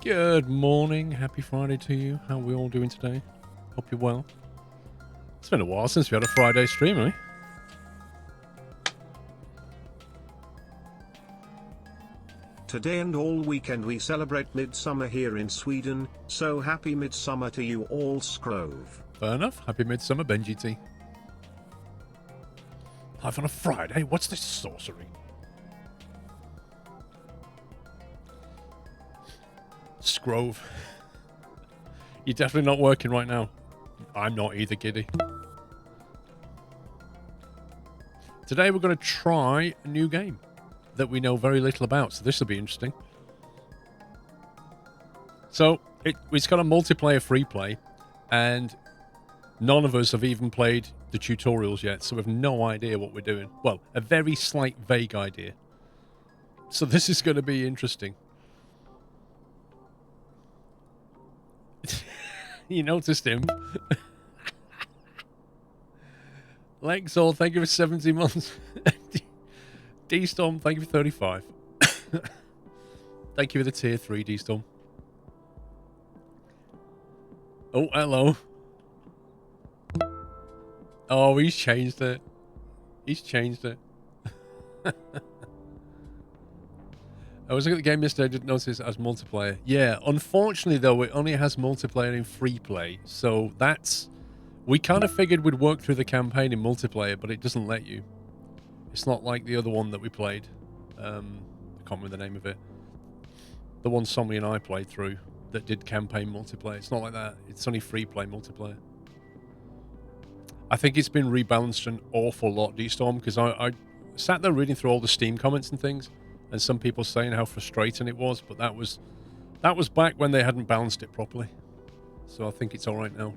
Good morning. Happy Friday to you. How are we all doing today? Hope you're well. It's been a while since we had a Friday stream, eh? Today and all weekend we celebrate Midsummer here in Sweden, so happy Midsummer to you all, Scrove. Fair enough. Happy Midsummer, Benji T. Live on a Friday? What's this sorcery? Scrove. You're definitely not working right now. I'm not either, Giddy. Today we're going to try a new game that we know very little about, so this will be interesting. So, it's got a multiplayer free play, and none of us have even played the tutorials yet, so we have no idea what we're doing. Well, a very slight vague idea. So this is going to be interesting. You noticed him. Lexall, thank you for 70 months. D-Storm, thank you for 35. Thank you for the tier 3, D-Storm. Oh, hello. Oh, he's changed it. He's changed it. I was looking at the game yesterday, I didn't notice it as multiplayer. Yeah, unfortunately, though, it only has multiplayer in free play. So that's... We kind of figured we'd work through the campaign in multiplayer, but it doesn't let you. It's not like the other one that we played. I can't remember the name of it. The one Sommy and I played through that did campaign multiplayer. It's not like that. It's only free play multiplayer. I think it's been rebalanced an awful lot, D-Storm, because I sat there reading through all the Steam comments and things, and some people saying how frustrating it was, but that was back when they hadn't balanced it properly. So I think it's all right now.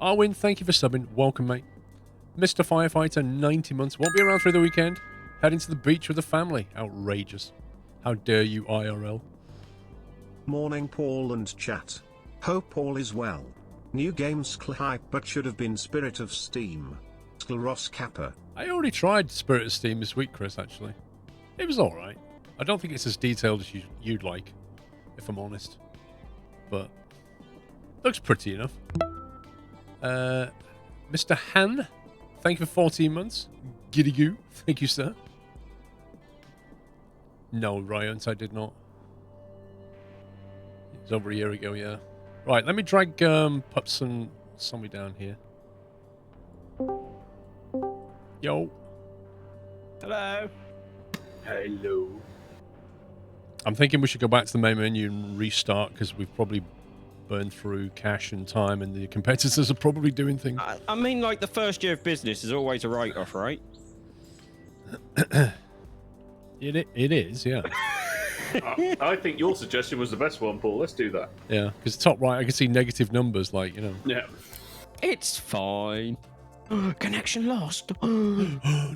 Arwin, thank you for subbing. Welcome, mate. Mr. Firefighter, 90 months. Won't be around through the weekend. Heading to the beach with the family. Outrageous. How dare you, IRL. Morning, Paul and chat. Hope all is well. New game Skl hype, but should have been Spirit of Steam. Skl Kappa. I already tried Spirit of Steam this week, Chris, actually. It was alright. I don't think it's as detailed as you'd like, if I'm honest. But looks pretty enough. Mr. Han, thank you for 14 months. Giddy goo, thank you, sir. No, Ryant, I did not. It was over a year ago, yeah. Right, let me drag Pups and Somebody down here. Yo. Hello. Hello. I'm thinking we should go back to the main menu and restart because we've probably burned through cash and time, and the competitors are probably doing things. I mean, like, the first year of business is always a write-off, right? It is, yeah. I think your suggestion was the best one, Paul. Let's do that. Yeah, because top right, I can see negative numbers, like, you know. Yeah. It's fine. Connection lost. Oh,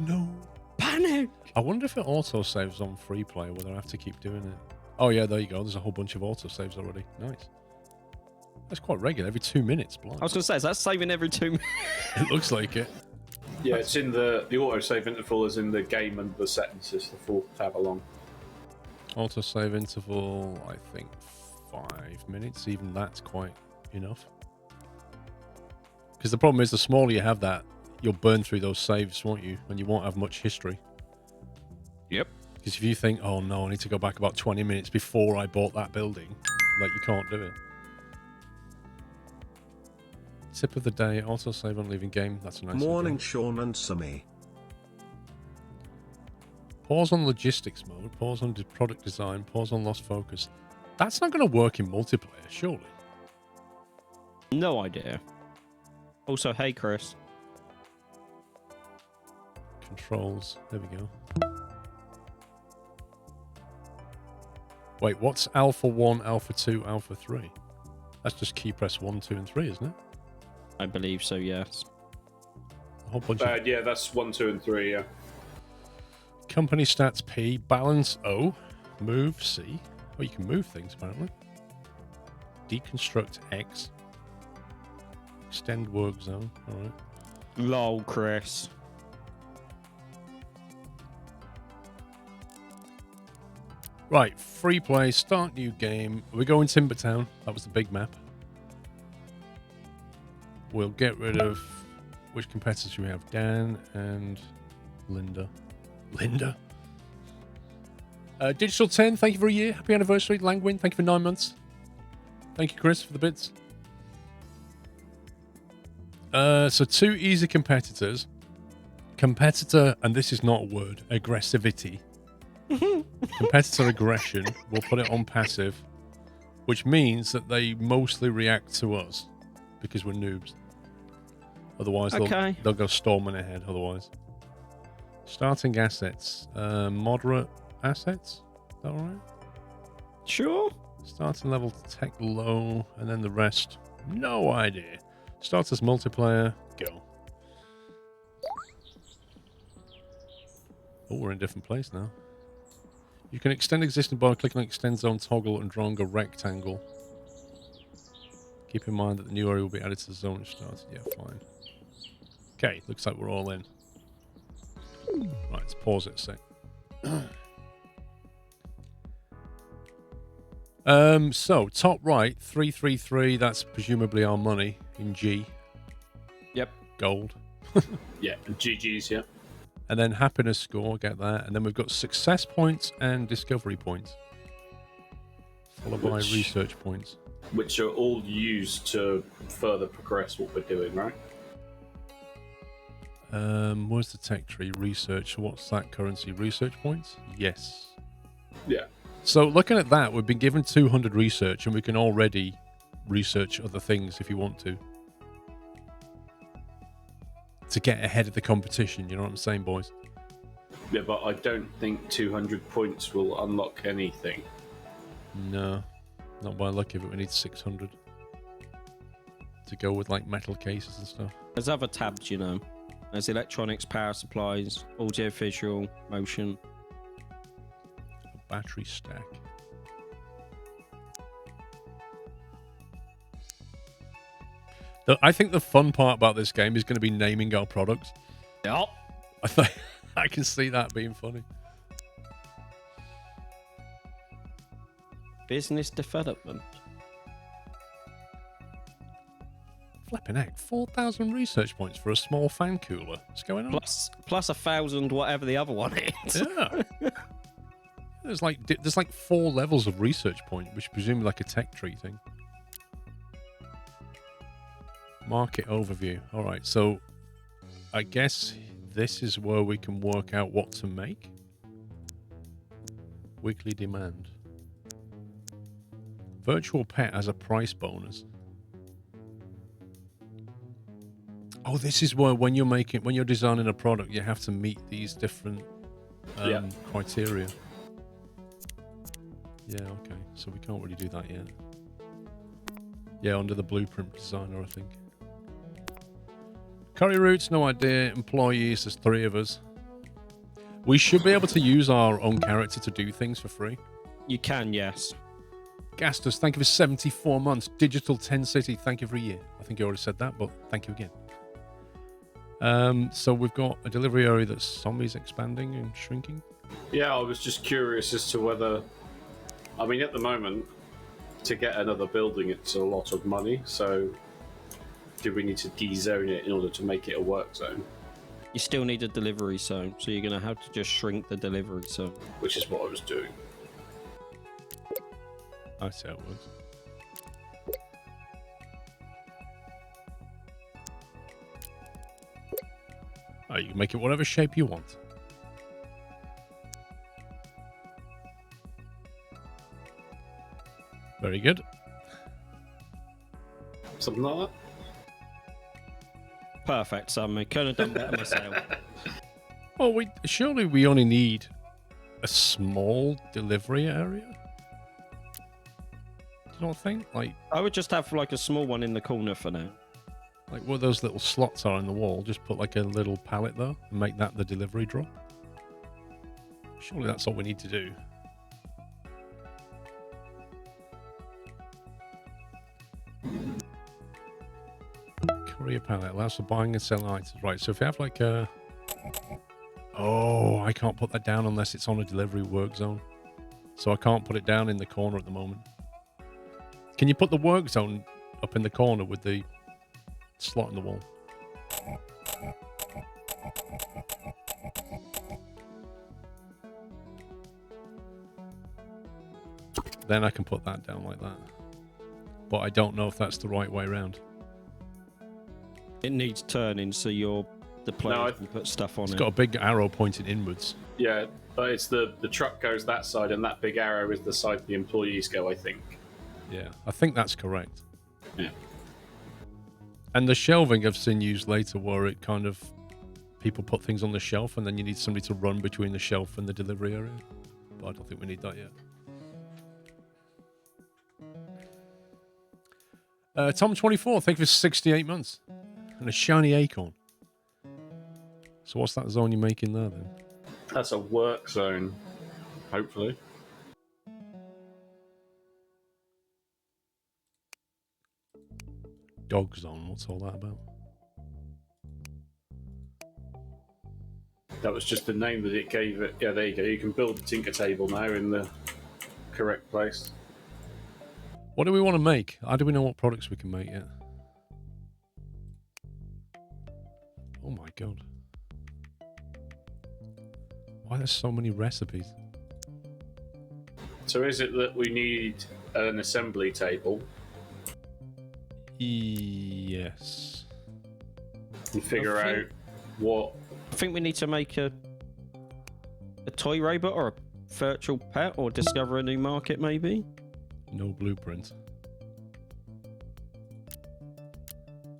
no. Panic. I wonder if it auto-saves on free play, whether I have to keep doing it. Oh, yeah, there you go. There's a whole bunch of auto-saves already. Nice. That's quite regular, every 2 minutes. Blind. I was going to say, is that saving every 2 minutes? It looks like it. Yeah, it's in the autosave interval is in the game and the settings is the full tab along. Auto-save interval, I think 5 minutes. Even that's quite enough. Because the problem is, the smaller you have that, you'll burn through those saves, won't you? And you won't have much history. Yep. Because if you think, oh no, I need to go back about 20 minutes before I bought that building, like, you can't do it. Tip of the day, also save on leaving game. That's a nice Morning, idea. Sean and Summy. Pause on logistics mode, pause on product design, pause on lost focus. That's not going to work in multiplayer, surely. No idea. Also, hey, Chris. Controls. There we go. Wait, what's Alpha 1, Alpha 2, Alpha 3? That's just key press 1, 2, and 3, isn't it? I believe so, yes. A whole bunch of... Yeah, that's 1, 2, and 3, yeah. Company stats P, balance O, move C. Oh, you can move things, apparently. Deconstruct X. Extend work zone. Alright. Lol, Chris. Right, free play, start new game. We're going Timbertown. That was the big map. We'll get rid of... Which competitors we have? Dan and Linda. Linda? Digital 10, thank you for a year. Happy anniversary. Langwin, thank you for 9 months. Thank you, Chris, for the bits. So 2 easy competitors. Competitor, and this is not a word, aggressivity. Competitor aggression, we'll put it on passive, which means that they mostly react to us because we're noobs. Otherwise, they'll go storming ahead. Otherwise, starting assets, moderate assets. Is that all right? Sure. Starting level tech low, and then the rest, no idea. Starters multiplayer, go. Oh, we're in a different place now. You can extend existing by clicking on extend zone toggle and drawing a rectangle. Keep in mind that the new area will be added to the zone which starts. Yeah, fine. Okay, looks like we're all in. Right, let's pause it a sec. So, top right, 333, that's presumably our money in G. Yep. Gold. Yeah, and GG's, yeah. And then happiness score, get that. And then we've got success points and discovery points. Followed by research points. Which are all used to further progress what we're doing, right? Where's the tech tree? Research. What's that currency? Research points? Yes. Yeah. So looking at that, we've been given 200 research and we can already research other things if you want to get ahead of the competition, you know what I'm saying, boys? Yeah, but I don't think 200 points will unlock anything. No, not by luck of it. We need 600 to go with like metal cases and stuff. There's other tabs, you know. There's electronics, power supplies, audio, visual, motion. A battery stack. I think the fun part about this game is going to be naming our products. Yep. I can see that being funny. Business development. Flipping heck, 4,000 research points for a small fan cooler. What's going on? Plus 1,000 whatever the other one is. Yeah. There's like 4 levels of research point, which is presumably like a tech tree thing. Market overview. All right, so I guess this is where we can work out what to make. Weekly demand. Virtual pet has a price bonus. Oh, this is where when you're designing a product, you have to meet these different criteria. Yeah, okay. So we can't really do that yet. Yeah, under the blueprint designer, I think. Curry routes, no idea. Employees, there's 3 of us. We should be able to use our own character to do things for free. You can, yes. Gastus, thank you for 74 months. Digital 10 City, thank you for a year. I think you already said that, but thank you again. So we've got a delivery area that's zombies expanding and shrinking. Yeah, I was just curious as to whether... I mean, at the moment, to get another building, it's a lot of money, so... do we need to de-zone it in order to make it a work zone? You still need a delivery zone, so you're going to have to just shrink the delivery zone. Which is what I was doing. I see how it works. Oh, you can make it whatever shape you want. Very good. Something like that? Perfect, Sammy. Couldn't have done better myself. Well, surely we only need a small delivery area. Do you not think? Like, I would just have like a small one in the corner for now. like where those little slots are in the wall. Just put like a little pallet there and make that the delivery drop. Surely that's all we need to do. Courier pallet allows for buying and selling items. Right, so if you have like a... Oh, I can't put that down unless it's on a delivery work zone. So I can't put it down in the corner at the moment. Can you put the work zone up in the corner with the slot in the wall? Then I can put that down like that. But I don't know if that's the right way around. It needs turning so the player can put stuff on It's it. got a big arrow pointing inwards. Yeah, but it's the truck goes that side, and that big arrow is the side the employees go, I think. Yeah, I think that's correct. Yeah. And the shelving I've seen used later where it kind of... People put things on the shelf and then you need somebody to run between the shelf and the delivery area. But I don't think we need that yet. Tom24, thank you for 68 months. And a shiny acorn. So what's that zone you're making there then? That's a work zone, hopefully. Dog zone, what's all that about? That was just the name that it gave it. Yeah, there you go. You can build the Tinker table now in the correct place. What do we want to make? How do we know what products we can make yet? Oh my god. Why there's so many recipes? So is it that we need an assembly table Yes. and figure out what... I think we need to make a toy robot or a virtual pet or discover a new market, maybe. No blueprint.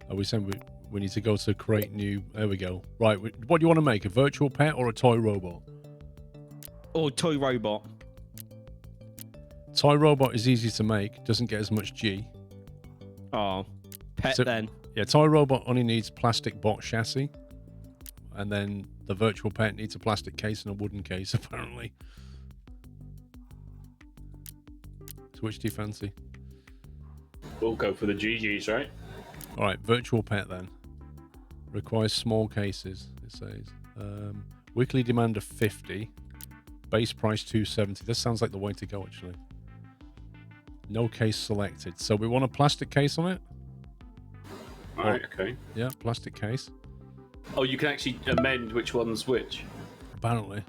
Are we saying we need to go to create new... There we go. Right, what do you want to make? A virtual pet or a toy robot? Or toy robot. Toy robot is easy to make. Doesn't get as much G. Oh, pet So- then. Yeah, toy robot only needs plastic box chassis. And then the virtual pet needs a plastic case and a wooden case, apparently. So which do you fancy? We'll go for the GGs, right? All right, virtual pet then. Requires small cases, it says. Weekly demand of 50. Base price 270. This sounds like the way to go, actually. No case selected. So we want a plastic case on it? Alright, okay. Yeah, plastic case. Oh, you can actually amend which one's which. Apparently.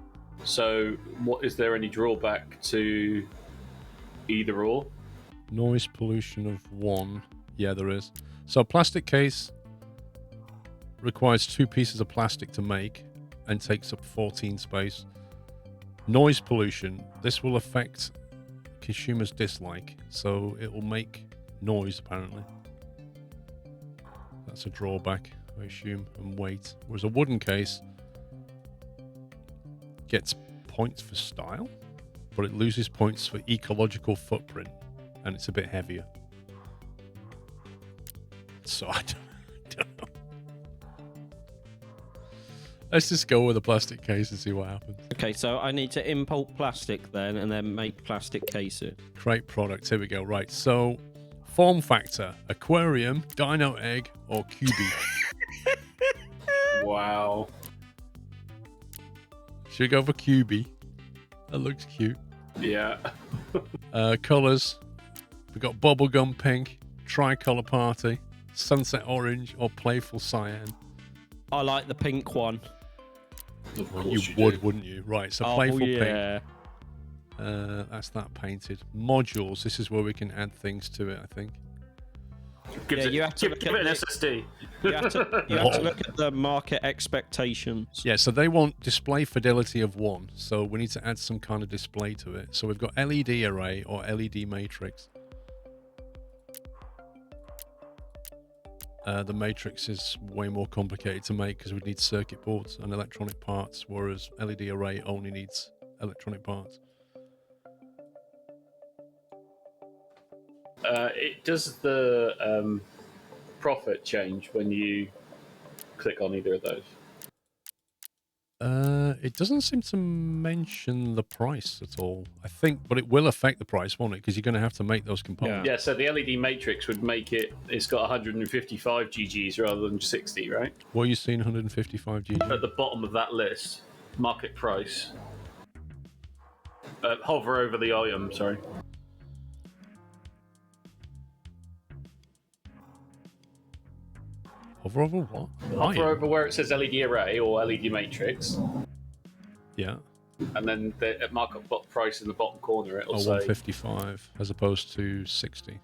So, what is there any drawback to either or? Noise pollution of 1. Yeah, there is. So plastic case requires 2 pieces of plastic to make and takes up 14 space. Noise pollution. This will affect consumers' dislike. So it will make noise, apparently. That's a drawback, I assume, and weight. Whereas a wooden case gets points for style, but it loses points for ecological footprint, and it's a bit heavier. So I don't know. Let's just go with a plastic case and see what happens. Okay, so I need to import plastic then and then make plastic cases. Create product. Here we go. Right. So form factor: aquarium, dino egg, or QB. Wow. Should we go for QB? That looks cute. Yeah. Colors: we got bubblegum pink, tricolor party, sunset orange, or playful cyan. I like the pink one. Of Well, course you do. would, wouldn't you? Right. So playful pink. yeah. That's that painted. Modules. This is where we can add things to it, I think. Gives Yeah, it, you have to give, look give at it an the- SSD. You have to look at the market expectations. Yeah, so they want display fidelity of 1. So we need to add some kind of display to it. So we've got LED array or LED matrix. The matrix is way more complicated to make because we need circuit boards and electronic parts, whereas LED array only needs electronic parts. It does the profit change when you click on either of those. It doesn't seem to mention the price at all, I think, but it will affect the price, won't it? Because you're going to have to make those components. Yeah, so the LED matrix would make it, it's got 155 GGs rather than 60, right? What are you seeing, 155 GG? At the bottom of that list, market price. Hover over the item, sorry. Hover over what? Hover Iron? over where it says LED array or LED matrix, Yeah. and then the markup bot price in the bottom corner, it'll Oh, say 155 as opposed to 60.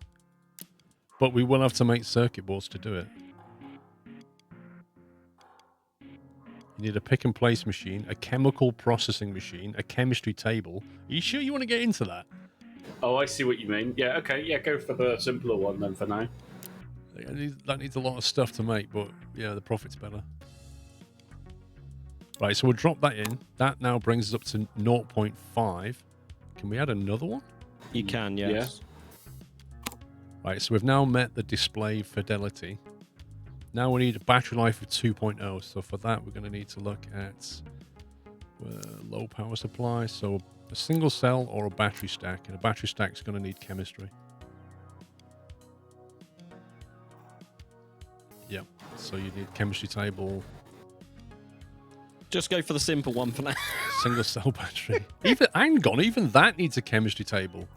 But we will have to make circuit boards to do it. You need a pick and place machine, a chemical processing machine, a chemistry table. Are you sure you want to get into that? Oh, I see what you mean. Yeah, okay, yeah, go for the simpler one then for now. That needs a lot of stuff to make, but yeah, the profit's better. Right, so we'll drop that in. That now brings us up to 0.5. Can we add another one? You can, yes. Right, so we've now met the display fidelity. Now we need a battery life of 2.0. So for that, we're going to need to look at low power supply. So a single cell or a battery stack. And a battery stack is going to need chemistry. Yep. So you need chemistry table. Just go for the simple one for now. Single cell battery. Even that needs a chemistry table.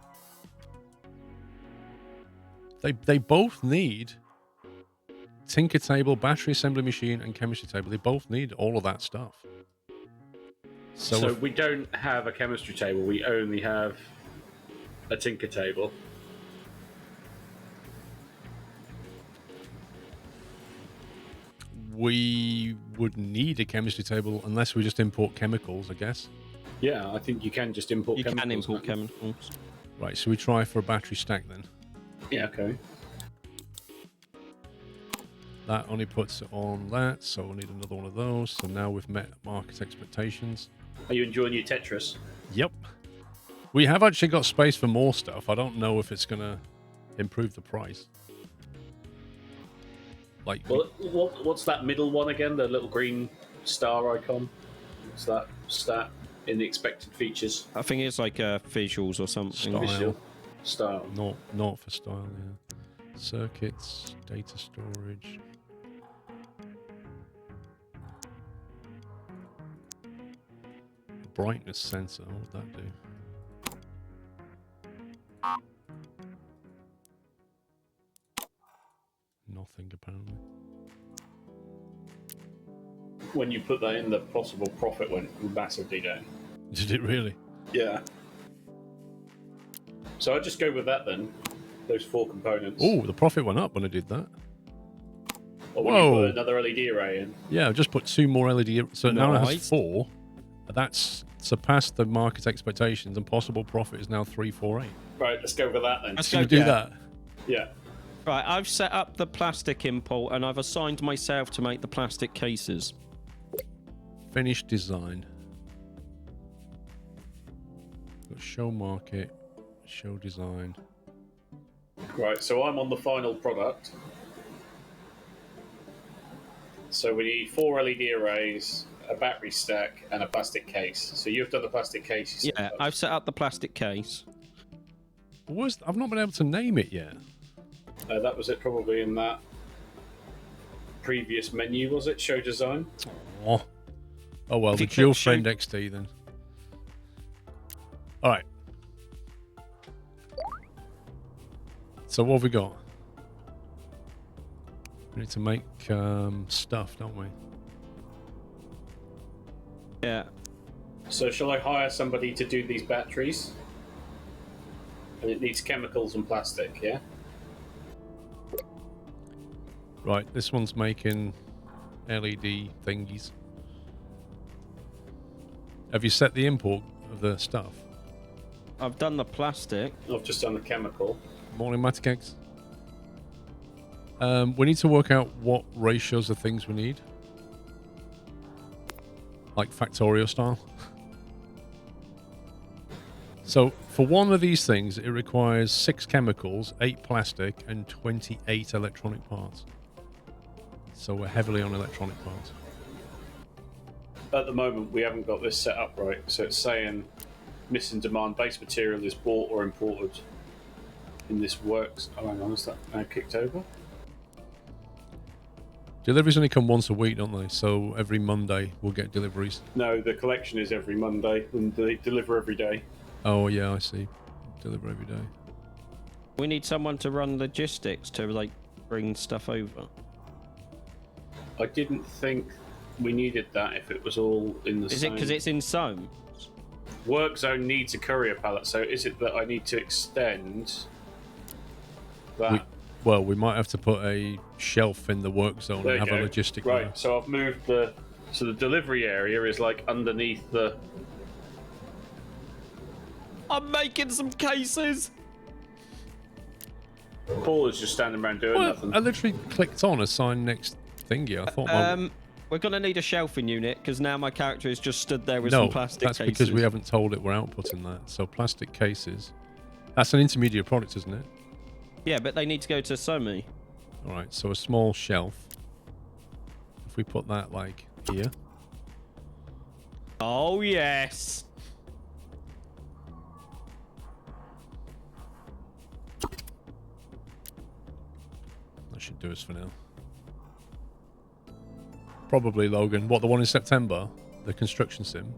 They both need tinker table, battery assembly machine, and chemistry table. They both need all of that stuff. So we don't have a chemistry table. We only have a tinker table. We would need a chemistry table unless we just import chemicals, I guess. Yeah, I think you can just import chemicals. You can import chemicals. Right, so we try for a battery stack then. Yeah, okay. That only puts it on that, so we'll need another one of those. So now we've met market expectations. Are you enjoying your Tetris? Yep. We have actually got space for more stuff. I don't know if it's going to improve the price. Like, Well, what's that middle one again? The little green star icon? What's that stat in the expected features? I think it's like visuals or something. Style. Visual style. Not for style, yeah. Circuits, data storage. Brightness sensor, what would that do? Nothing, apparently. When you put that in, the possible profit went massively down. Did it really? Yeah. So I'll just go with that then. Those 4 components. Oh, the profit went up when I did that. Or when you put another LED array in. Yeah, I've just put 2 more LED. So now it has Nice. 4. That's surpassed the market expectations, and possible profit is now 348. Right, let's go with that then. Let's Should go, we do yeah. that? Yeah. Right, I've set up the plastic import and I've assigned myself to make the plastic cases. Finish design. Got show market, show design. Right, so I'm on the final product. So we need 4 LED arrays, a battery stack, and a plastic case. So you've done the plastic case. You Yeah, said. I've set up the plastic case. I've not been able to name it yet. That was it probably in that previous menu, was it? Show design? Oh well, If the you click dual show- friend XT then. All right. So what have we got? We need to make stuff, don't we? Yeah. So shall I hire somebody to do these batteries? And it needs chemicals and plastic, yeah? Right, this one's making LED thingies. Have you set the import of the stuff? I've done the plastic. I've just done the chemical. Morning, Matikex. We need to work out what ratios of things we need. Like Factorio style. So for one of these things, it requires 6 chemicals, 8 plastic, and 28 electronic parts. So we're heavily on electronic parts. At the moment, we haven't got this set up right. So it's saying missing demand base material is bought or imported in this works. Oh, hang on, is that now kicked over? Deliveries only come once a week, don't they? So every Monday we'll get deliveries. No, the collection is every Monday and they deliver every day. Oh, yeah, I see. Deliver every day. We need someone to run logistics to like bring stuff over. I didn't think we needed that if it was all in the Is same... it because it's in Soam? Work zone needs a courier pallet, so is it that I need to extend that? Well, we might have to put a shelf in the work zone There and you have a go. logistic Right, there. so I've moved the... So the delivery area is like underneath the... I'm making some cases. Paul is just standing around doing Well, nothing. I literally clicked on assign next thingy. I thought We're gonna need a shelving unit because now my character is just stood there with no, some plastic that's cases. because we haven't told it we're outputting that. So plastic cases. That's an intermediate product, isn't it? Yeah, but they need to go to Somi. All right, so a small shelf. If we put that like here. Oh yes. That should do us for now. Probably, Logan. What, the one in September? The construction sim?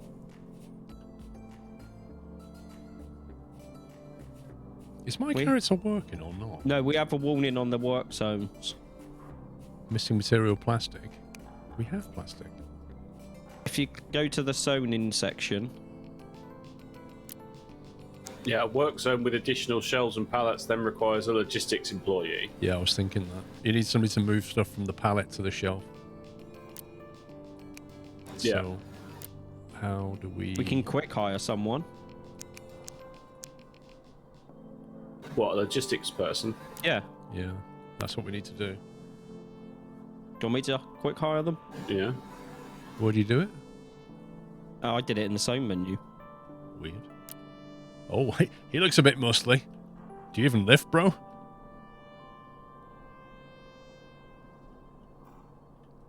Is my character working or not? No, we have a warning on the work zones. Missing material plastic. We have plastic. If you go to the zoning section, Yeah, a work zone with additional shelves and pallets then requires a logistics employee. Yeah, I was thinking that. You need somebody to move stuff from the pallet to the shelf. Yeah. So, how do we... we can quick hire someone. What, a logistics person? Yeah. Yeah, that's what we need to do. Do you want me to quick hire them? Yeah. Where do you do it? Oh, I did it in the same menu. Weird. Oh, he looks a bit muscly. Do you even lift, bro?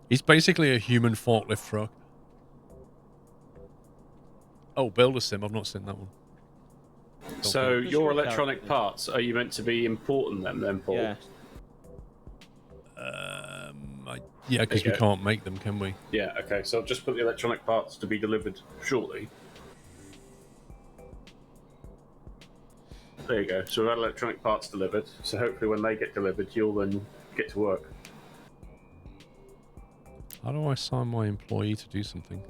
He's basically a human forklift truck. Oh, Builder Sim. I've not seen that one. So Does your your electronic character- parts, are you meant to be importing them then, Paul? Yeah. Yeah, because we Okay. can't make them, can we? Yeah, okay. So I'll just put the electronic parts to be delivered shortly. There you go. So we've had electronic parts delivered. So hopefully when they get delivered, you'll then get to work. How do I assign my employee to do something?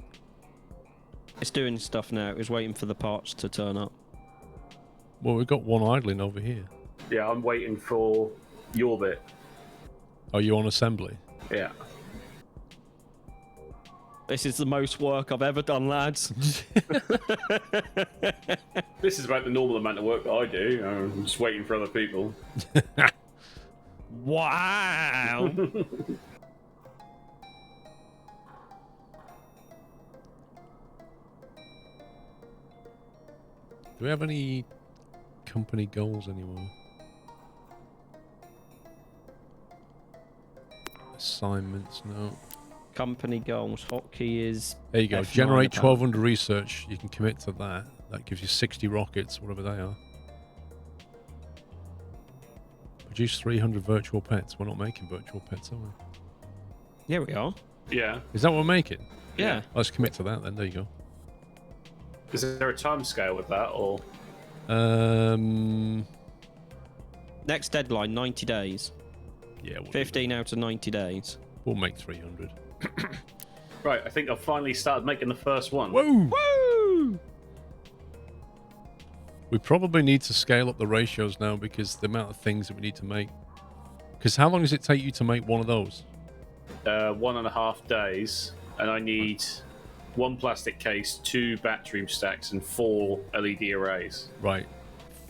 It's doing stuff now. It was waiting for the parts to turn up. Well, we've got one idling over here. Yeah, I'm waiting for your bit. Are you on assembly? Yeah. This is the most work I've ever done, lads. This is about the normal amount of work that I do. I'm just waiting for other people. Wow. Do we have any company goals anymore? Assignments, no. Company goals. Hotkey is. There you go. F9 Generate about. 1,200 research. You can commit to that. That gives you 60 rockets, whatever they are. Produce 300 virtual pets. We're not making virtual pets, are we? Yeah, we are. Yeah. Is that what we're making? Yeah. Let's commit to that then. There you go. Is there a time scale with that, or Next deadline, 90 days. yeah, we'll, 15 out of 90 days. we'll make 300. right? I think I've finally started making the first one. Whoa! Woo! We probably need to scale up the ratios now because the amount of things that we need to make. Because how long does it take you to make one of those? 1.5 days, and I need 1 plastic case, 2 battery stacks, and 4 LED arrays. Right.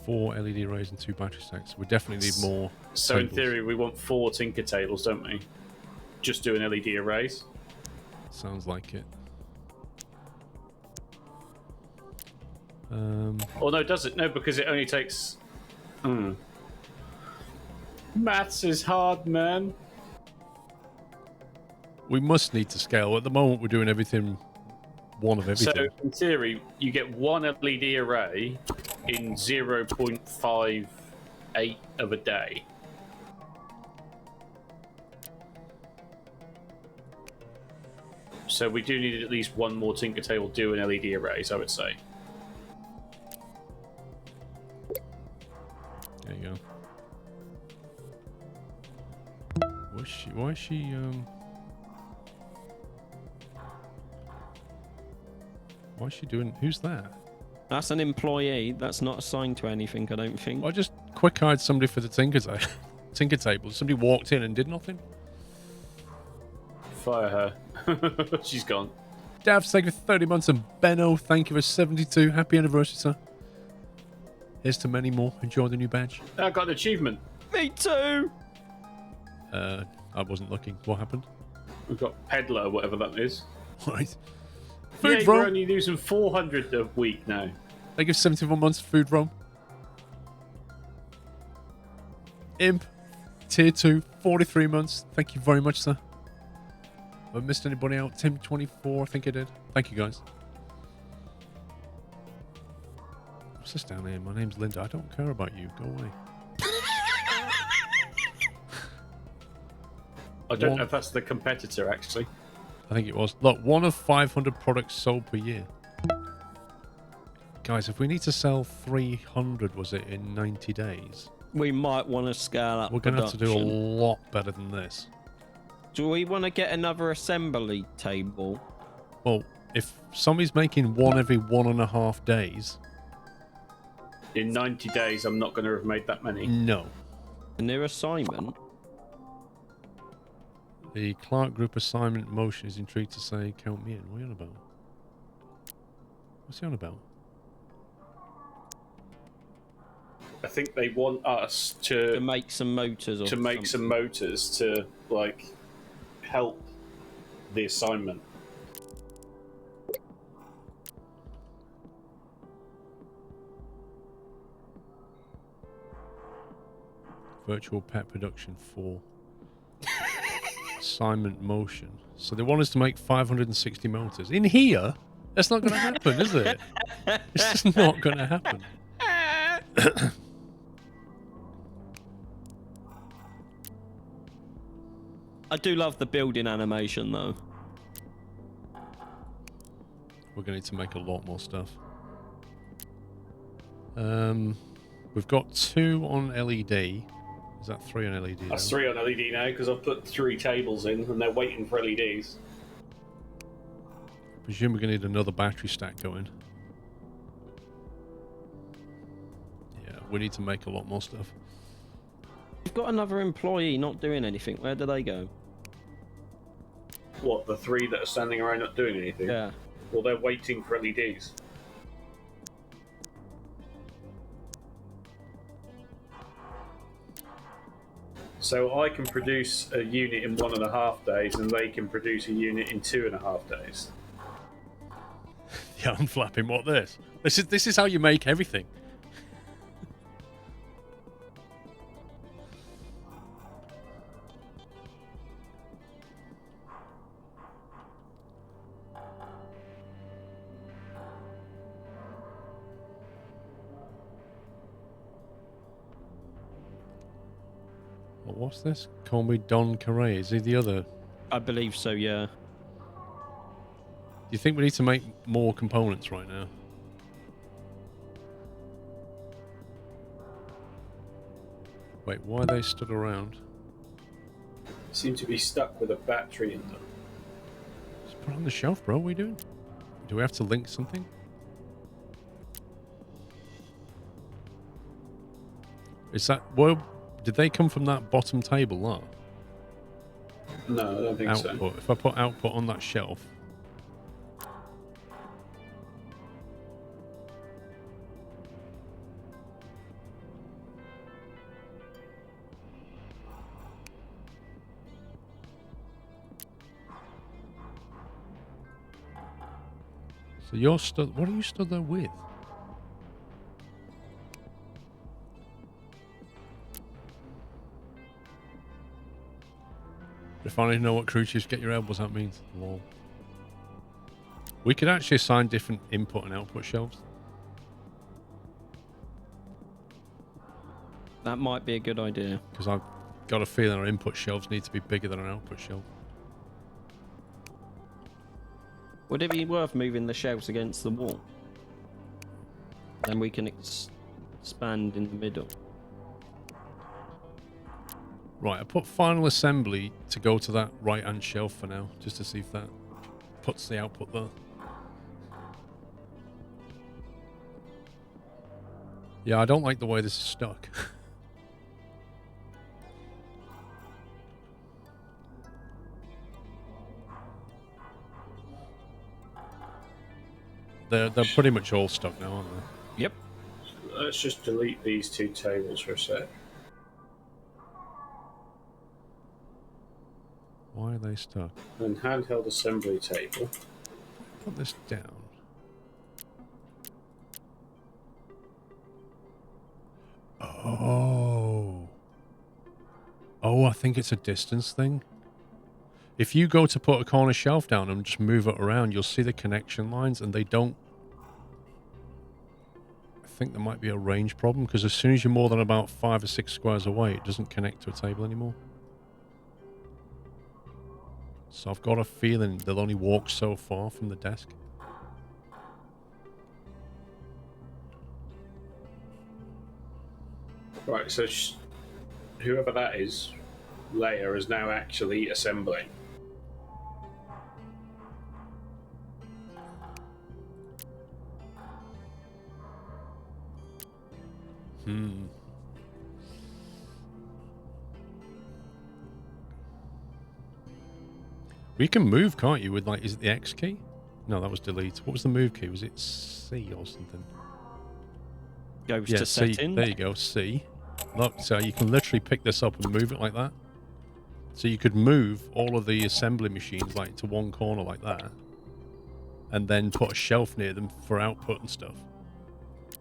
4 LED arrays and 2 battery stacks. We definitely need more. So in tables. theory, we want 4 Tinker tables, don't we? Just doing LED arrays. Sounds like it. Oh no, does it? No, because it only takes. Maths is hard, man. We must need to scale. At the moment, we're doing everything. One of everything. So in theory, you get 1 LED array in 0.58 of a day. So we do need at least 1 more Tinker table doing LED arrays, I would say. There you go. Why is she why is she doing... Who's that? That's an employee. That's not assigned to anything, I don't think. Well, I just quick hired somebody for the tinker table. Somebody walked in and did nothing. Fire her. She's gone. Dav, thank you for 30 months, and Benno, thank you for 72. Happy anniversary, sir. Here's to many more. Enjoy the new badge. I got an achievement. Me too! I wasn't looking. What happened? We've got peddler, whatever that is. Right. Yeah, Food we're roam. only losing 400 a week now. Thank you for 71 months. Food roam. Imp, tier 2, 43 months. Thank you very much, sir. Have I missed anybody out? Tim, 24, I think I did. Thank you, guys. What's this down here? My name's Linda. I don't care about you. Go away. I don't know if that's the competitor, actually. I think it was. Look, 1 of 500 products sold per year. Guys, if we need to sell 300, was it, in 90 days? We might want to scale up. We're going to have to do a production. lot better than this. Do we want to get another assembly table? Well, if somebody's making one every 1.5 days... In 90 days, I'm not going to have made that many. No. A new assignment? The Clark Group assignment motion is intrigued to say, count me in. What are you on about? What's he on about? I think they want us to make some motors or to make some motors to, like, help the assignment. Virtual pet production 4. Assignment motion. So they want us to make 560 motors. In here? That's not going to happen, is it? It's just not going to happen. I do love the building animation, though. We're going to need to make a lot more stuff. We've got 2 on LED. Is that 3 on LED? That's 3 on LED now because I've put 3 tables in and they're waiting for LEDs. I presume we're going to need another battery stack going. Yeah, we need to make a lot more stuff. We've got another employee not doing anything. Where do they go? What, the 3 that are standing around not doing anything? Yeah. Well, they're waiting for LEDs. So I can produce a unit in 1.5 days, and they can produce a unit in 2.5 days. Yeah, I'm flapping. What this? This is how you make everything. What's this? Call me Don Carre. Is he the other? I believe so, yeah. Do you think we need to make more components right now? Wait, why are they stood around? Seem to be stuck with a battery in them. Just put it on the shelf, bro. What are we doing? Do we have to link something? Is that... Well, did they come from that bottom table, lot? No, I don't think Output. so. If I put output on that shelf... So you're stood... What are you stood there with? If I don't know what crew chiefs get your elbows, that means. Lol. We could actually assign different input and output shelves. That might be a good idea. Because I've got a feeling our input shelves need to be bigger than our output shelf. Would it be worth moving the shelves against the wall? Then we can expand in the middle. Right, I put final assembly to go to that right-hand shelf for now, just to see if that puts the output there. Yeah, I don't like the way this is stuck. They're pretty much all stuck now, aren't they? Yep. Let's just delete these two tables for a sec. Why are they stuck? And handheld assembly table. Put this down. Oh. Oh, I think it's a distance thing. If you go to put a corner shelf down and just move it around, you'll see the connection lines and they don't... I think there might be a range problem because as soon as you're more than about 5 or 6 squares away, it doesn't connect to a table anymore. So I've got a feeling they'll only walk so far from the desk. Right, so whoever that is, Leia, is now actually assembling. You can move, can't you, with, like, is it the X key? No, that was delete. What was the move key? Was it C or something? Goes Yeah, to C. setting. There you go, C. Look, so you can literally pick this up and move it like that. So you could move all of the assembly machines, like, to one corner like that. And then put a shelf near them for output and stuff. Do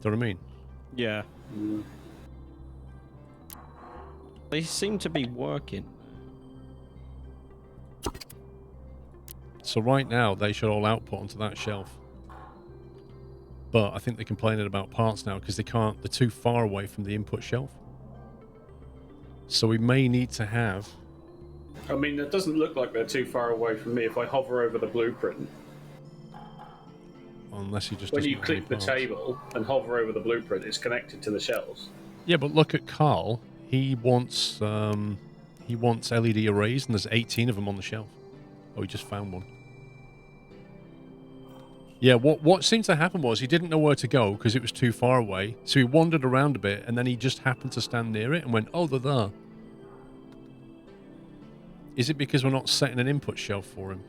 you know what I mean? Yeah. Mm. They seem to be working. So right now, they should all output onto that shelf. But I think they're complaining about parts now because they're too far away from the input shelf. So we may need to have... I mean, it doesn't look like they're too far away from me if I hover over the blueprint. Unless you just... When you click the table and hover over the blueprint, it's connected to the shelves. Yeah, but look at Carl. He wants LED arrays, and there's 18 of them on the shelf. Oh, he just found one. Yeah, what seemed to happen was he didn't know where to go because it was too far away. So he wandered around a bit, and then he just happened to stand near it and went, oh, they're there. Is it because we're not setting an input shelf for him?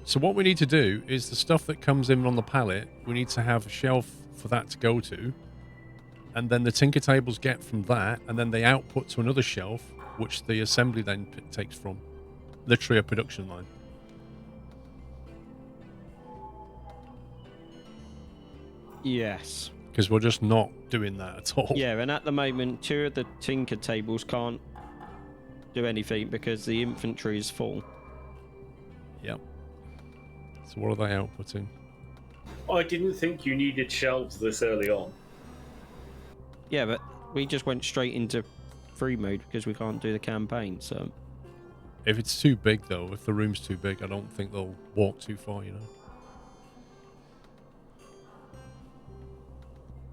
So what we need to do is the stuff that comes in on the pallet, we need to have a shelf for that to go to. And then the tinker tables get from that, and then they output to another shelf, which the assembly then takes from. Literally a production line. Yes. Because we're just not doing that at all. Yeah, and at the moment, 2 of the tinker tables can't do anything because the infantry is full. Yep. So what are they outputting? I didn't think you needed shelves this early on. Yeah, but we just went straight into free mode because we can't do the campaign, so... If it's too big, though, if the room's too big, I don't think they'll walk too far, you know?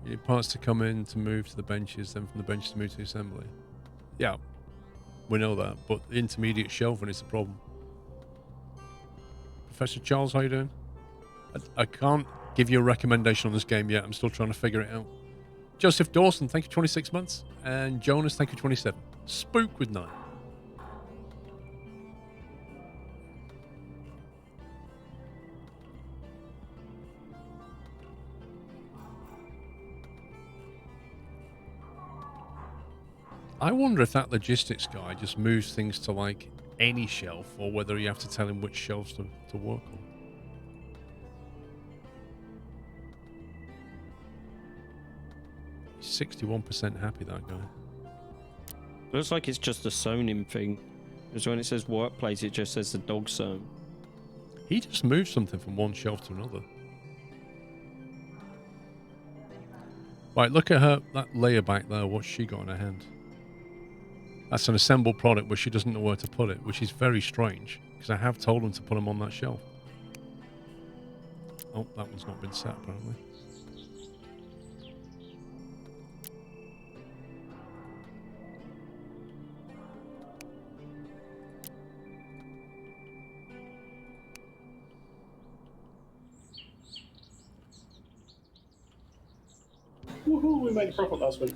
You need parts to come in to move to the benches, then from the benches to move to the assembly. Yeah, we know that, but the intermediate shelving is the problem. Professor Charles, how you doing? I can't give you a recommendation on this game yet. I'm still trying to figure it out. Joseph Dawson, thank you 26 months. And Jonas, thank you 27. Spook with 9. I wonder if that logistics guy just moves things to, like, any shelf, or whether you have to tell him which shelves to work on. He's 61% happy, that guy. Looks like it's just a zoning thing. Because when it says workplace, it just says the dog zone. He just moved something from one shelf to another. Right, look at her, that layer back there. What's she got in her hand? That's an assembled product where she doesn't know where to put it, which is very strange, because I have told them to put them on that shelf. Oh, that one's not been set, apparently. Woohoo! We made a profit last week.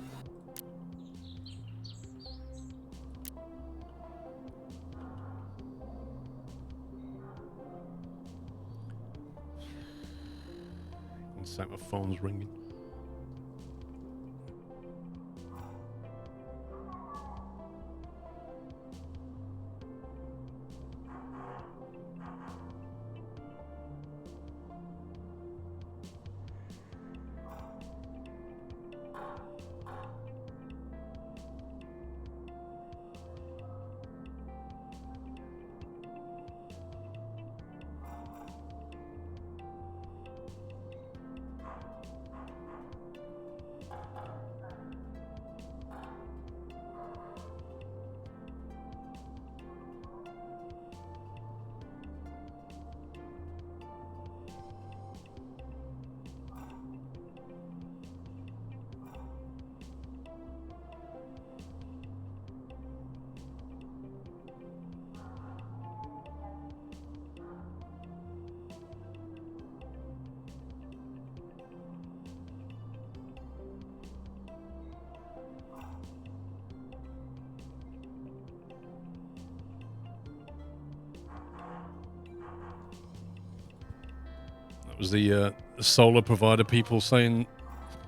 One sec, my phone's ringing. Was the solar provider people saying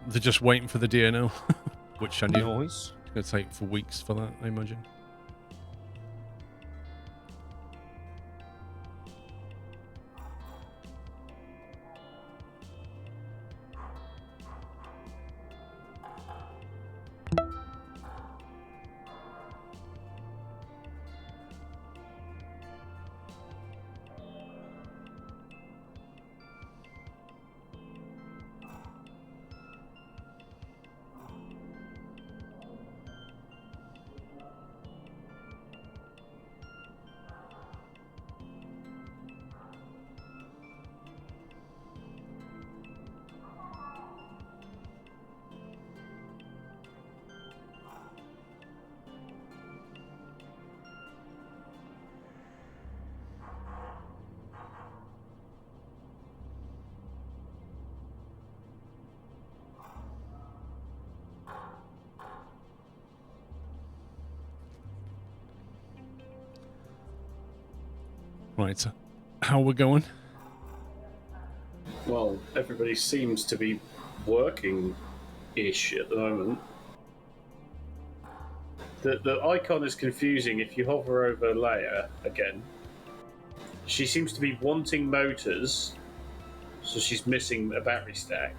they're just waiting for the DNO, which I knew Nice. it's going to take for weeks for that, I imagine. Right, so how we're going? Well, everybody seems to be working-ish at the moment. The icon is confusing if you hover over Leia again. She seems to be wanting motors, so she's missing a battery stack.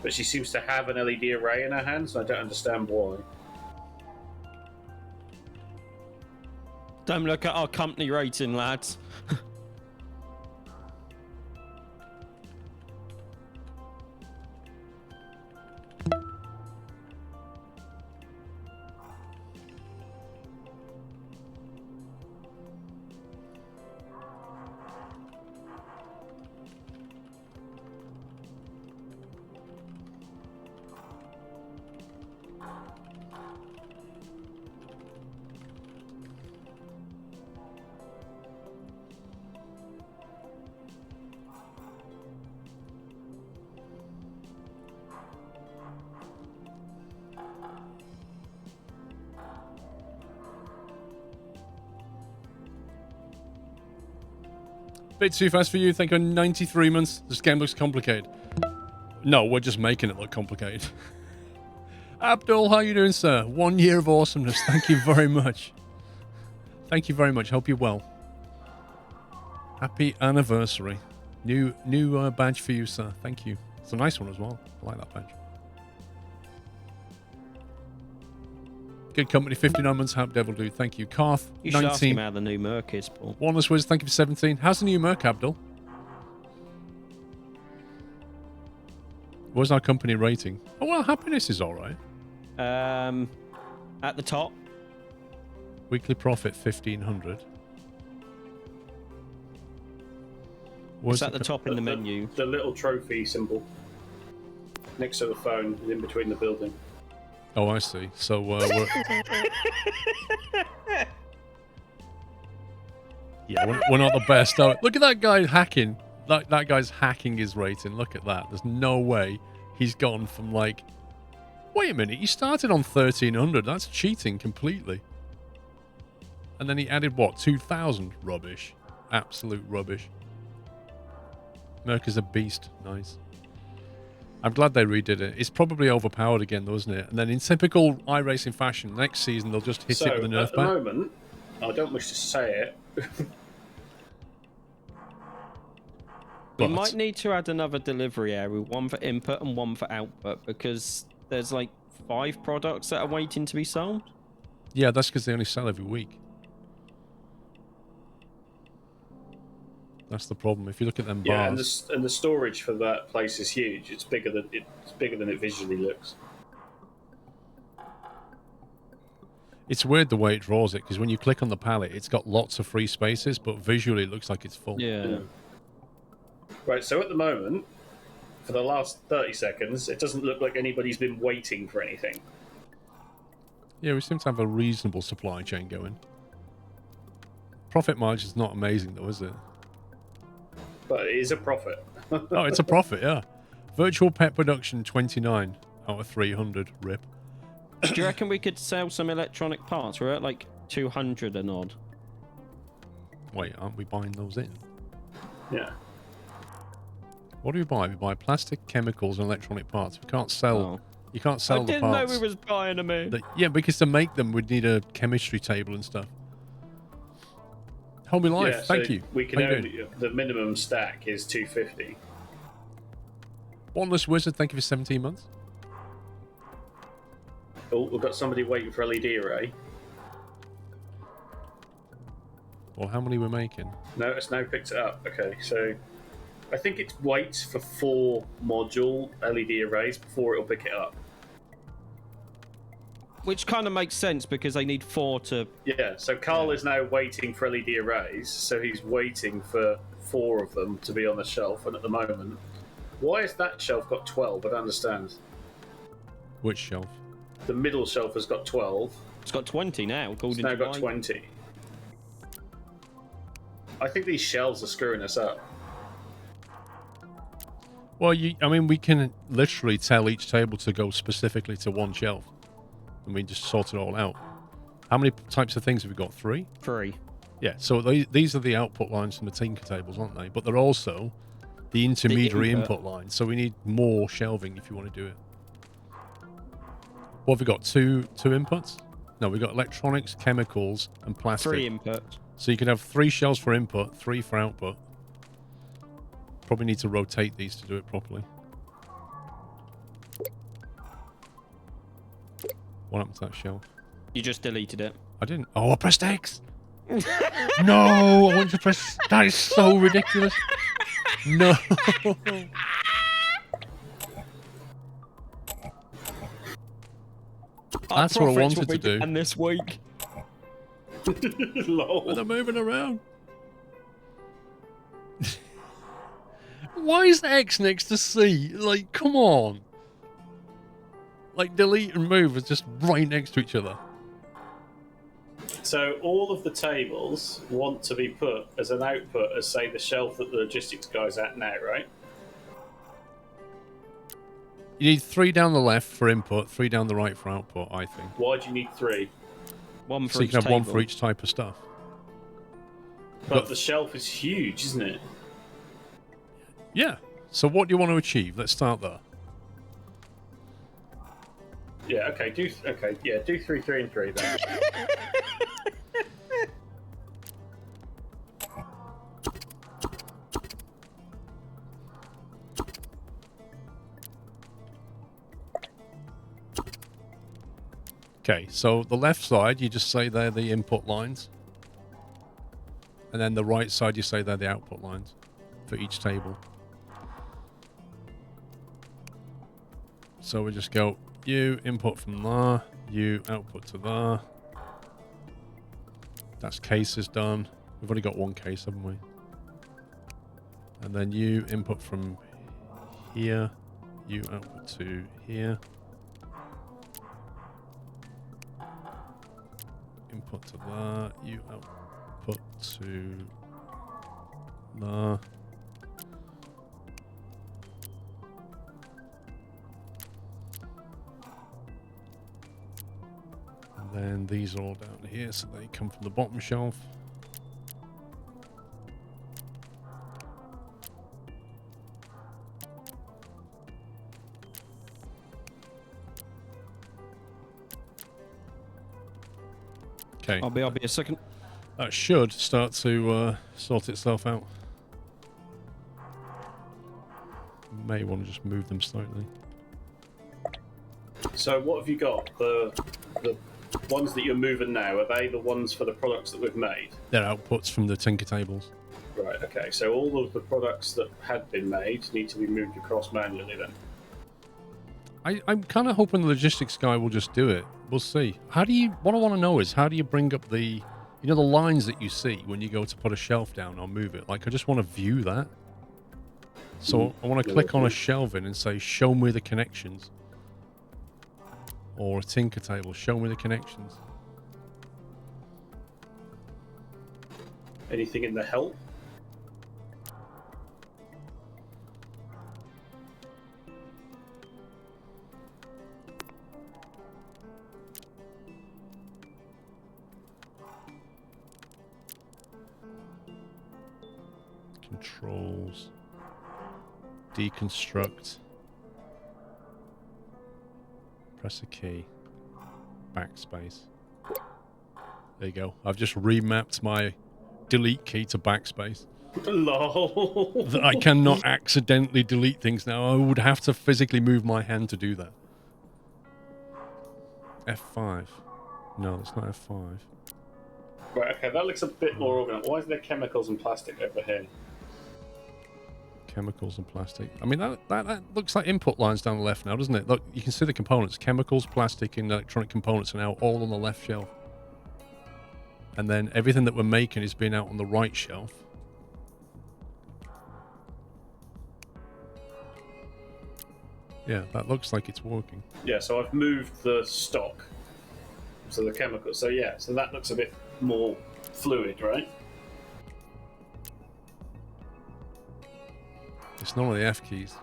But she seems to have an LED array in her hands, and I don't understand why. Don't look at our company rating, lads. Bit too fast for you. Think on 93 months. This game looks complicated. No, we're just making it look complicated. Abdul, how you doing, sir? 1 year of awesomeness. Thank you very much. Thank you very much. Hope you're well. Happy anniversary. New badge for you, sir. Thank you. It's a nice one as well. I like that badge. Good company. 59 months. Hap Devil Dude. Thank you. Carth. You should 19. ask him how the new Merc is, Paul. Warner's Wiz. Thank you for 17. How's the new Merc, Abdul? What's our company rating? Oh, well, happiness is all right. At the top. Weekly profit 1,500. It's at the top in the menu. The little trophy symbol next to the phone, in between the building. Oh, I see. So we're... yeah, we're not the best. Oh, look at that guy hacking. That guy's hacking his rating. Look at that. There's no way he's gone from like... Wait a minute. He started on 1300. That's cheating completely. And then he added, what, 2,000? Rubbish. Absolute rubbish. Merc is a beast. Nice. I'm glad they redid it. It's probably overpowered again, though, isn't it? And then in typical iRacing fashion, next season they'll just hit it with a nerf at the pack. moment, I don't wish to say it. We might need to add another delivery area, one for input and one for output, because there's like 5 products that are waiting to be sold. Yeah, that's because they only sell every week. That's the problem. If you look at them bars... Yeah, and the storage for that place is huge. It's bigger than it visually looks. It's weird the way it draws it, because when you click on the palette, it's got lots of free spaces, but visually it looks like it's full. Yeah. Right, so at the moment, for the last 30 seconds, it doesn't look like anybody's been waiting for anything. Yeah, we seem to have a reasonable supply chain going. Profit margin is not amazing, though, is it? But it is a profit. Oh, it's a profit, yeah. Virtual pet production, 29 out of 300. Rip. Do you reckon we could sell some electronic parts? We're at like 200 and odd. Wait, aren't we buying those in? Yeah. What do we buy? We buy plastic, chemicals, and electronic parts. We can't sell... Oh. You can't sell the I parts. didn't know we was buying them in. Yeah, because to make them, we'd need a chemistry table and stuff. Hold me live. Yeah, Thank so you. We can How you only, the minimum stack is 250. Bondless Wizard, thank you for 17 months. Oh, we've got somebody waiting for LED array. Well, how many we're making? No, it's now picked it up. Okay, so I think it waits for 4 module LED arrays before it'll pick it up. Which kind of makes sense because they need 4 to... Yeah, so Carl is now waiting for LED arrays, so he's waiting for 4 of them to be on the shelf, and at the moment... Why has that shelf got 12? I don't understand. Which shelf? The middle shelf has got 12. It's got 20 now, It's according now to got mine. 20. I think these shelves are screwing us up. Well, I mean, we can literally tell each table to go specifically to one shelf. And we just sort it all out. How many types of things have we got? 3? 3. Yeah, so these are the output lines from the Tinker tables, aren't they? But they're also the intermediary input lines. So we need more shelving if you want to do it. What have we got? Two inputs? No, we've got electronics, chemicals, and plastic. 3 inputs. So you can have 3 shelves for input, 3 for output. Probably need to rotate these to do it properly. What happened to that shelf? You just deleted it. I didn't. Oh, I pressed X. No, I want to press. That is so ridiculous. No. That's what I wanted to do. And this week. Lol. But they're moving around. Why is X next to C? Like, come on. Like, delete and move is just right next to each other. So all of the tables want to be put as an output as, say, the shelf that the logistics guy's at now, right? You need 3 down the left for input, 3 down the right for output, I think. Why do you need 3? 1 for So you each can have table. 1 for each type of stuff. But the shelf is huge, isn't it? Yeah. So what do you want to achieve? Let's start there. Yeah. Okay. Do 3, 3, and 3 then. Okay, so the left side, you just say they're the input lines. And then the right side, you say they're the output lines for each table. So we just go, you input from there, you output to there. That's cases done. We've only got 1 case, haven't we? And then you input from here, you output to here. Input to that, you output to there. And then these are all down here, so they come from the bottom shelf. Okay. I'll be a second. That should start to sort itself out. May want to just move them slightly. So what have you got? The ones that you're moving now, are they the ones for the products that we've made? They're outputs from the Tinker tables. Right, okay. So all of the products that had been made need to be moved across manually then? I'm kind of hoping the logistics guy will just do it. We'll see. What I want to know is, how do you bring up the lines that you see when you go to put a shelf down or move it? Like, I just want to view that. So I want to click on a shelving and say, show me the connections. Or a Tinker table, show me the connections. Anything in the help? Controls. Deconstruct. Press a key. Backspace. There you go. I've just remapped my delete key to backspace. Lol. I cannot accidentally delete things now. I would have to physically move my hand to do that. F5. No, it's not F5. Right, okay, that looks a bit more organised. Why is there chemicals and plastic over here? Chemicals and plastic. I mean, that looks like input lines down the left now, doesn't it? Look, you can see the components. Chemicals, plastic, and electronic components are now all on the left shelf. And then everything that we're making is being out on the right shelf. Yeah, that looks like it's working. Yeah, so I've moved the stock. So the chemicals. So yeah, so that looks a bit more fluid, right? It's not on the F keys.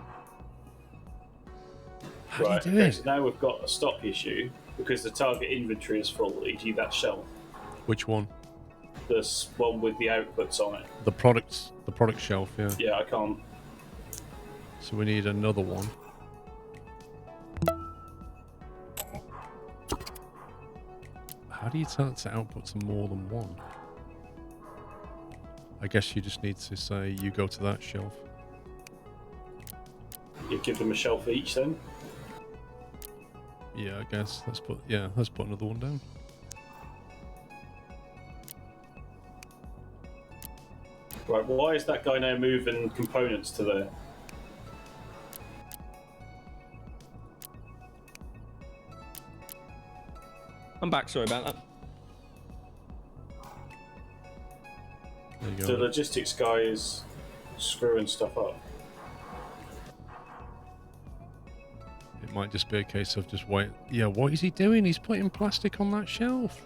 How Right, do you do okay, it? so now we've got a stock issue because the target inventory is full, e.g. that shelf. Which one? This one with the outputs on it. The product shelf, yeah. Yeah, I can't. So we need another one. How do you tell it to output to more than one? I guess you just need to say you go to that shelf. You give them a shelf each then? Yeah, I guess. Let's put another one down. Right, why is that guy now moving components to there? I'm back. Sorry about that. There you The go. logistics guy is screwing stuff up. It might just be a case of just wait. Yeah, what is he doing? He's putting plastic on that shelf.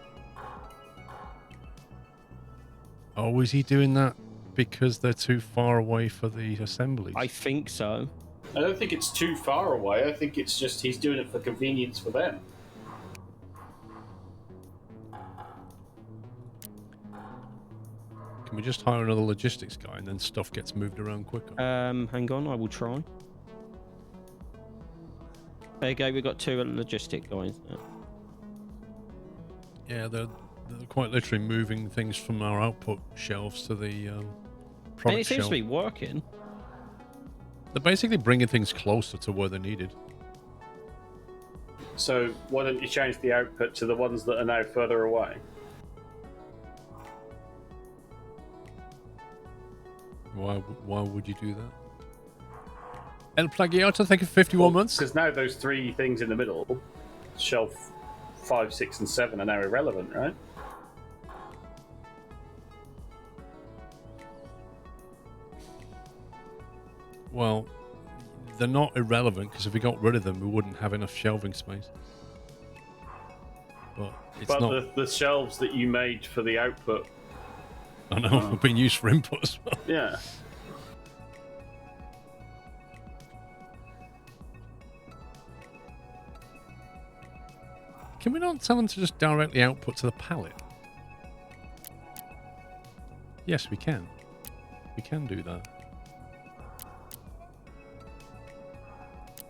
Oh, is he doing that because they're too far away for the assemblies? I think so. I don't think it's too far away. I think it's just he's doing it for convenience for them. Can we just hire another logistics guy and then stuff gets moved around quicker? Hang on, I will try. There you go. We've got 2 logistic guys now. Yeah, they're quite literally moving things from our output shelves to the And product it seems shelf. to be working. They're basically bringing things closer to where they're needed. So why don't you change the output to the ones that are now further away? Why would you do that? El Plagiato, thank you for 51 months. Because now those 3 things in the middle, shelf 5, 6, and 7, are now irrelevant, right? Well, they're not irrelevant because if we got rid of them, we wouldn't have enough shelving space. But it's But not. the shelves that you made for the output. I know, have been used for input as well. Yeah. Can we not tell them to just directly output to the pallet? Yes, we can. We can do that.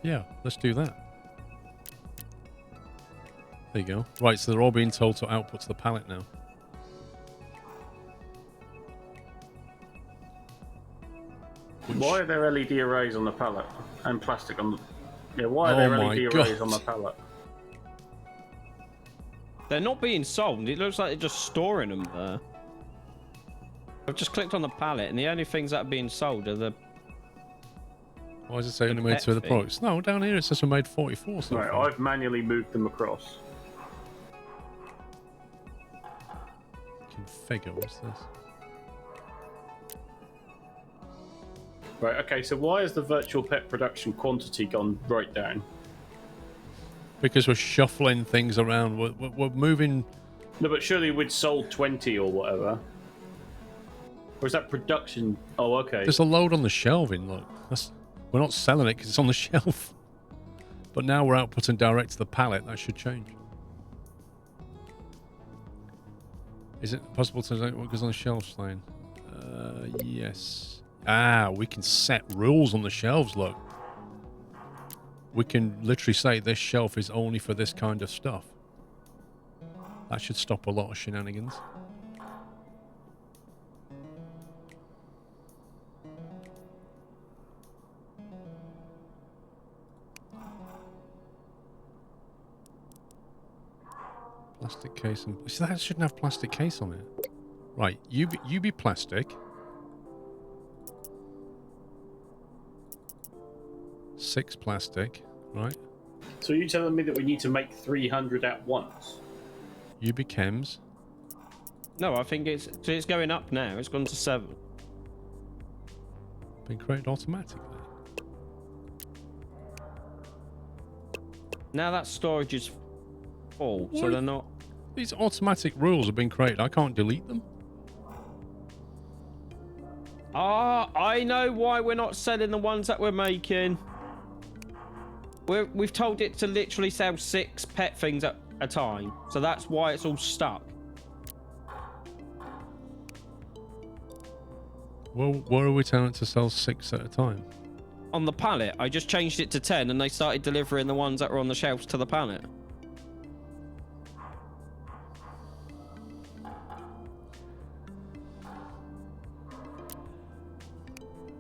Yeah, let's do that. There you go. Right, so they're all being told to output to the pallet now. Why are there LED arrays on the pallet and plastic on the? Yeah, why are there LED arrays on the pallet? They're not being sold. It looks like they're just storing them there. I've just clicked on the pallet, and the only things that are being sold are the. Why does it say only made pet 2 of the thing. products? No, down here it says we made 44 so Right, far. I've manually moved them across. Configure, what's this? Right, okay, so why has the virtual pet production quantity gone right down? Because we're shuffling things around. We're moving. No, but surely we'd sold 20 or whatever. Or is that production? Oh, okay. There's a load on the shelving, look. We're not selling it because it's on the shelf. But now we're outputting direct to the pallet. That should change. Is it possible to know what goes on the shelves, Slane? Yes. Ah, we can set rules on the shelves, look. We can literally say this shelf is only for this kind of stuff. That should stop a lot of shenanigans. Plastic case and see, that shouldn't have plastic case on it. Right, you be plastic. 6 plastic, right? So are you telling me that we need to make 300 at once? You be chems. No, I think it's going up now. It's gone to 7. Been created automatically. Now that storage is full, so What? they're not. These automatic rules have been created. I can't delete them. Ah, I know why we're not selling the ones that we're making. We've told it to literally sell 6 pet things at a time, so that's why it's all stuck. Well, why are we telling it to sell 6 at a time? On the pallet, I just changed it to 10, and they started delivering the ones that were on the shelves to the pallet.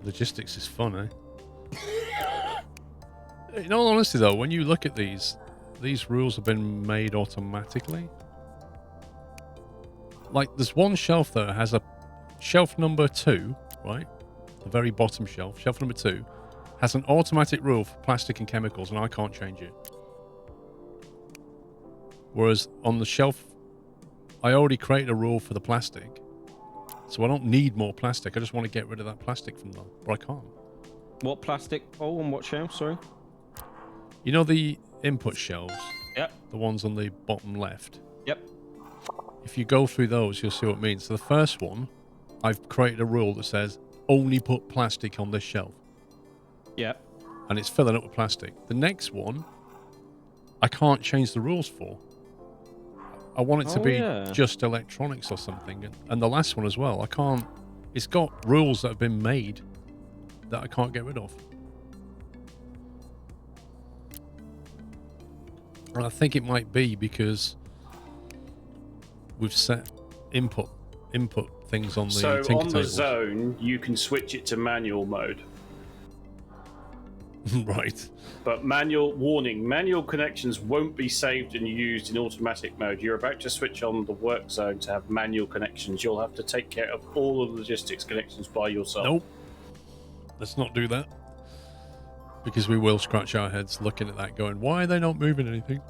Logistics is fun, eh? In all honesty, though, when you look at these rules have been made automatically. Like, there's one shelf that has a shelf number 2, right? The very bottom shelf, shelf number 2, has an automatic rule for plastic and chemicals, and I can't change it. Whereas on the shelf, I already created a rule for the plastic. So I don't need more plastic. I just want to get rid of that plastic from there, but I can't. What plastic? Oh, on what shelf? Sorry. You know the input shelves? Yep. The ones on the bottom left? Yep. If you go through those, you'll see what it means. So the first one, I've created a rule that says, only put plastic on this shelf. Yep. And it's filling up with plastic. The next one, I can't change the rules for. I want it to be just electronics or something. And the last one as well, I can't... It's got rules that have been made that I can't get rid of. And I think it might be because we've set input things on the So tinker on the tables. zone, you can switch it to manual mode. Right. But manual connections won't be saved and used in automatic mode. You're about to switch on the work zone to have manual connections. You'll have to take care of all of the logistics connections by yourself. Nope. Let's not do that. Because we will scratch our heads looking at that going, why are they not moving anything?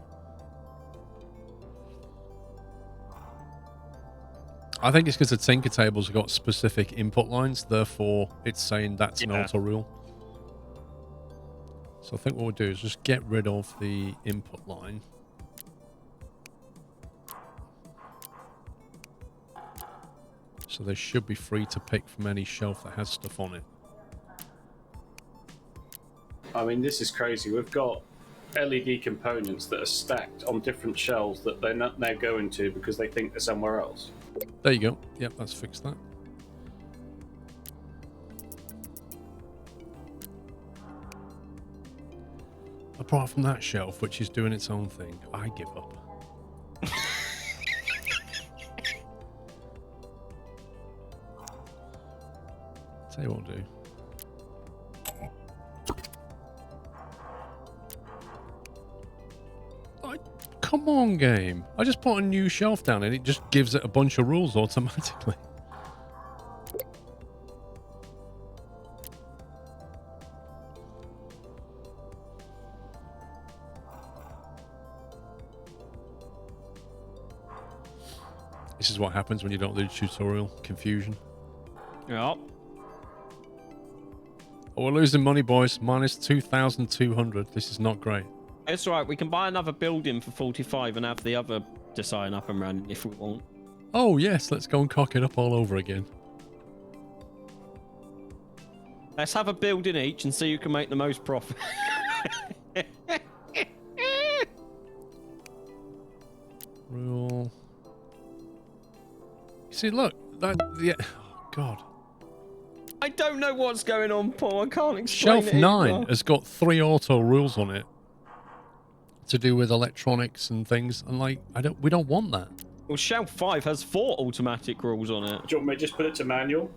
I think it's because the tinker tables have got specific input lines, therefore it's saying that's an auto rule. So I think what we'll do is just get rid of the input line. So they should be free to pick from any shelf that has stuff on it. I mean, this is crazy. We've got LED components that are stacked on different shelves that they're not now going to because they think they're somewhere else. There you go. Yep, that's fixed that. Apart from that shelf, which is doing its own thing, I give up. Tell you what I'll do. Come on, game. I just put a new shelf down and it just gives it a bunch of rules automatically. This is what happens when you don't do the tutorial. Confusion. Yep. Oh, we're losing money, boys. Minus 2,200. This is not great. It's all right. We can buy another building for 45 and have the other design up and running if we want. Oh, yes. Let's go and cock it up all over again. Let's have a building each and see who can make the most profit. Rule. See, look. That. Yeah. Oh, God. I don't know what's going on, Paul. I can't explain Shelf it 9 either. has got 3 auto rules on it to do with electronics and things, and like we don't want that. Well, shelf 5 has 4 automatic rules on it. Do you want me to just put it to manual?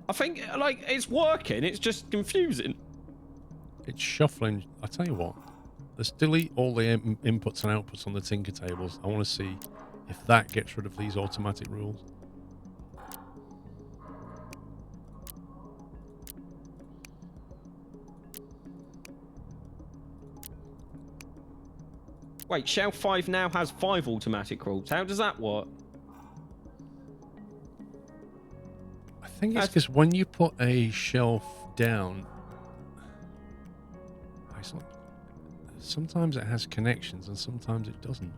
I think like it's working. It's just confusing. It's shuffling. I tell you what, let's delete all the inputs and outputs on the Tinker tables. I want to see if that gets rid of these automatic rules. Wait, shelf 5 now has 5 automatic rules. How does that work? I think it's because when you put a shelf down, sometimes it has connections and sometimes it doesn't.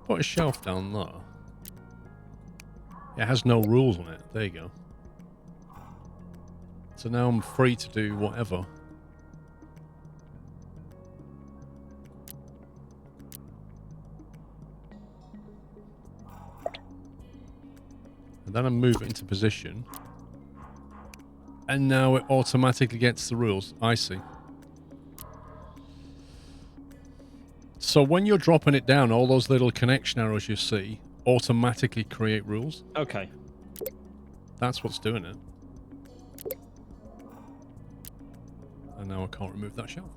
Put a shelf down there. It has no rules on it. There you go. So now I'm free to do whatever. And then I move it into position. And now it automatically gets the rules. I see. So when you're dropping it down, all those little connection arrows you see automatically create rules. Okay. That's what's doing it. And now I can't remove that shelf.